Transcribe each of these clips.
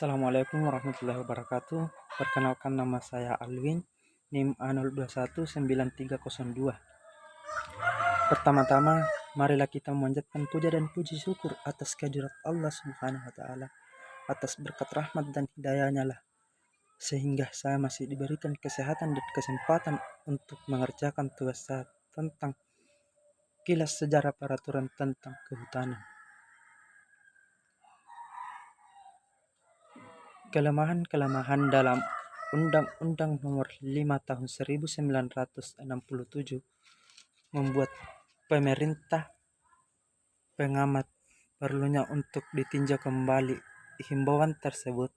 Assalamualaikum warahmatullahi wabarakatuh. Perkenalkan, nama saya Alwin, NIM A021932. Pertama-tama, marilah kita memanjatkan puja dan puji syukur atas kehadirat Allah Subhanahu wa taala, atas berkat rahmat dan hidayahnya lah, sehingga saya masih diberikan kesehatan dan kesempatan untuk mengerjakan tugas saya tentang kilas sejarah peraturan tentang kehutanan. Kelemahan-kelemahan dalam Undang-Undang Nomor 5 Tahun 1967 membuat pemerintah pengamat perlunya untuk ditinjau kembali. Himbauan tersebut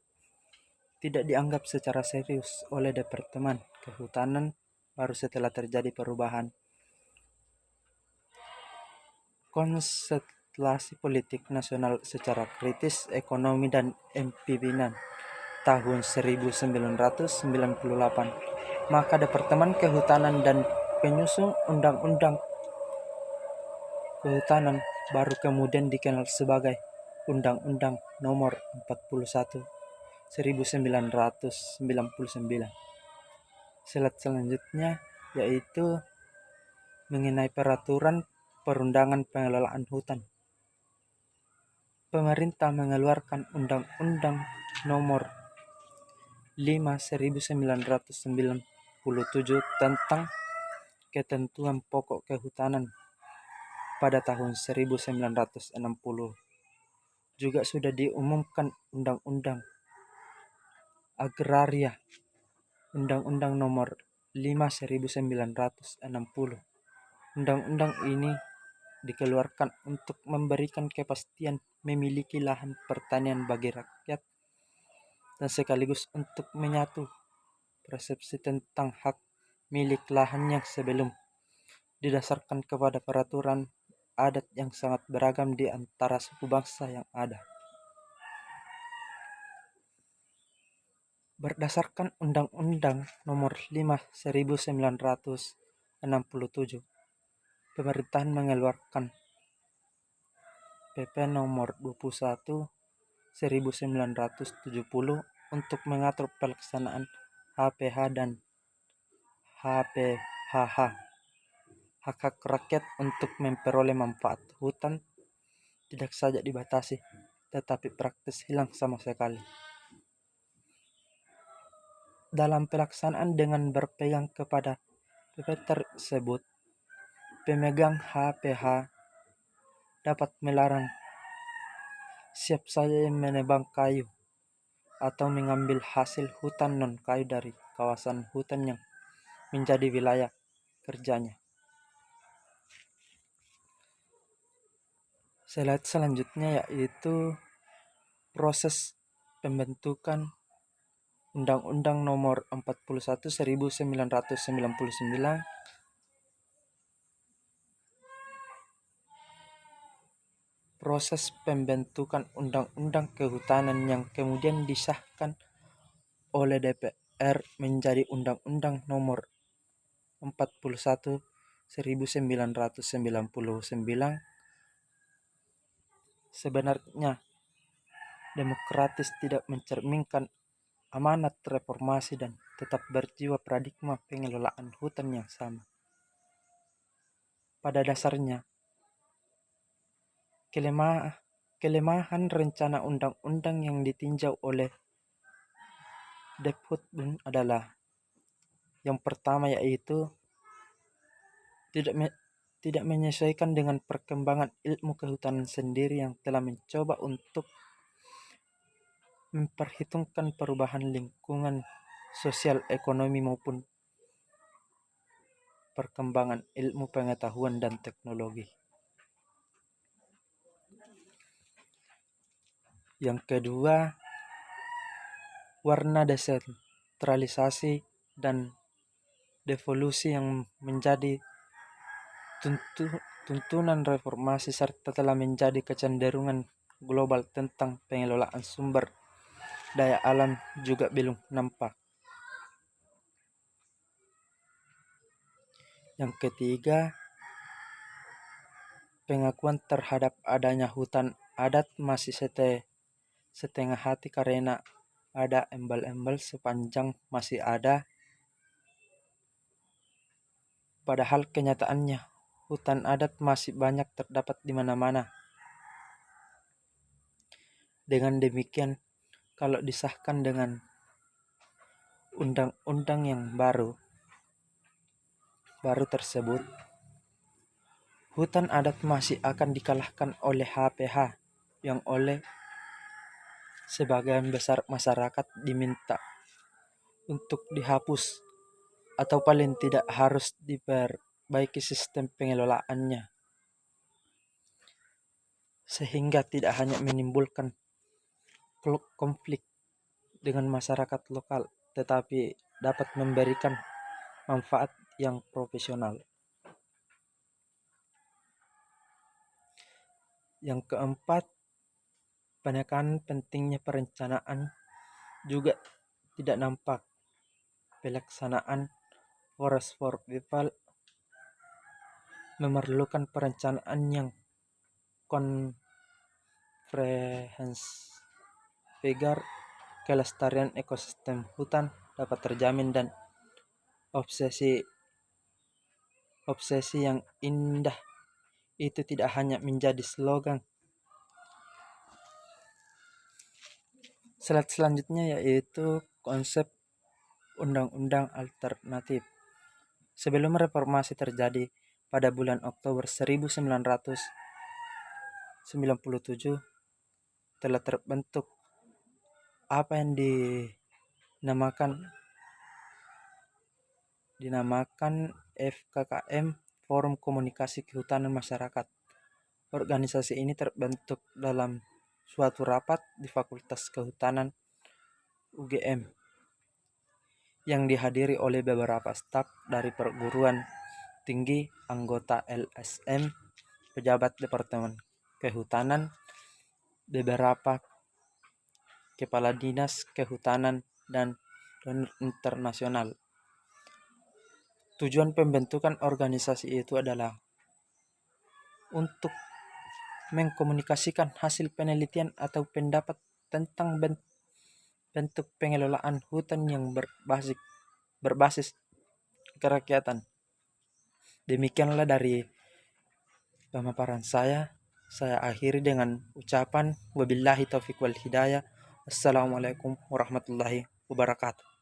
tidak dianggap secara serius oleh Departemen Kehutanan baru setelah terjadi perubahan konstelasi politik nasional secara kritis, ekonomi dan pimpinan tahun 1998. Maka Departemen Kehutanan dan penyusun Undang-Undang Kehutanan baru kemudian dikenal sebagai Undang-Undang Nomor 41 1999. Slide selanjutnya yaitu mengenai peraturan perundangan pengelolaan hutan. Pemerintah mengeluarkan Undang-Undang Nomor 5 1997 tentang ketentuan pokok kehutanan pada tahun 1960. Juga sudah diumumkan Undang-Undang Agraria, Undang-Undang Nomor 5 1960. Undang-undang ini dikeluarkan untuk memberikan kepastian memiliki lahan pertanian bagi rakyat dan sekaligus untuk menyatu persepsi tentang hak milik lahan yang sebelum didasarkan kepada peraturan adat yang sangat beragam di antara suku bangsa yang ada. Berdasarkan Undang-Undang Nomor 5 1967, pemerintahan mengeluarkan PP Nomor 21 1970 untuk mengatur pelaksanaan HPH dan HPHH, hak-hak rakyat untuk memperoleh manfaat hutan tidak saja dibatasi, tetapi praktis hilang sama sekali. Dalam pelaksanaan dengan berpegang kepada PP tersebut, pemegang HPH dapat melarang siapa saja yang menebang kayu atau mengambil hasil hutan non-kayu dari kawasan hutan yang menjadi wilayah kerjanya. Slide selanjutnya yaitu proses pembentukan Undang-Undang Nomor 41 1999. Proses pembentukan Undang-Undang Kehutanan yang kemudian disahkan oleh DPR menjadi Undang-Undang Nomor 41 1999. Sebenarnya demokratis, tidak mencerminkan amanat reformasi dan tetap berjiwa paradigma pengelolaan hutan yang sama. Pada dasarnya, kelemahan rencana undang-undang yang ditinjau oleh Dephutbun adalah yang pertama yaitu tidak menyesuaikan dengan perkembangan ilmu kehutanan sendiri yang telah mencoba untuk memperhitungkan perubahan lingkungan sosial, ekonomi maupun perkembangan ilmu pengetahuan dan teknologi. Yang kedua, warna desentralisasi dan devolusi yang menjadi tuntunan reformasi serta telah menjadi kecenderungan global tentang pengelolaan sumber daya alam juga belum nampak. Yang ketiga, pengakuan terhadap adanya hutan adat masih setengah hati karena ada embel-embel sepanjang masih ada. Padahal kenyataannya hutan adat masih banyak terdapat di mana-mana. Dengan demikian, kalau disahkan dengan undang-undang yang baru tersebut, hutan adat masih akan dikalahkan oleh HPH yang oleh sebagian besar masyarakat diminta untuk dihapus atau paling tidak harus diperbaiki sistem pengelolaannya, sehingga tidak hanya menimbulkan konflik dengan masyarakat lokal, tetapi dapat memberikan manfaat yang profesional. Yang keempat, penekanan pentingnya perencanaan juga tidak nampak. Pelaksanaan forest for people memerlukan perencanaan yang komprehensif agar kelestarian ekosistem hutan dapat terjamin dan obsesi yang indah itu tidak hanya menjadi slogan. Slide selanjutnya yaitu konsep undang-undang alternatif. Sebelum reformasi terjadi pada bulan Oktober 1997 telah terbentuk apa yang dinamakan FKKM, Forum Komunikasi Kehutanan Masyarakat. Organisasi ini terbentuk dalam suatu rapat di Fakultas Kehutanan UGM yang dihadiri oleh beberapa staf dari perguruan tinggi, anggota LSM, pejabat Departemen Kehutanan, beberapa kepala dinas kehutanan, dan donor internasional. Tujuan pembentukan organisasi itu adalah untuk mengkomunikasikan hasil penelitian atau pendapat tentang bentuk pengelolaan hutan yang berbasis kerakyatan. Demikianlah dari pemaparan saya. Saya akhiri dengan ucapan wabillahi taufiq wal hidayah. Assalamualaikum warahmatullahi wabarakatuh.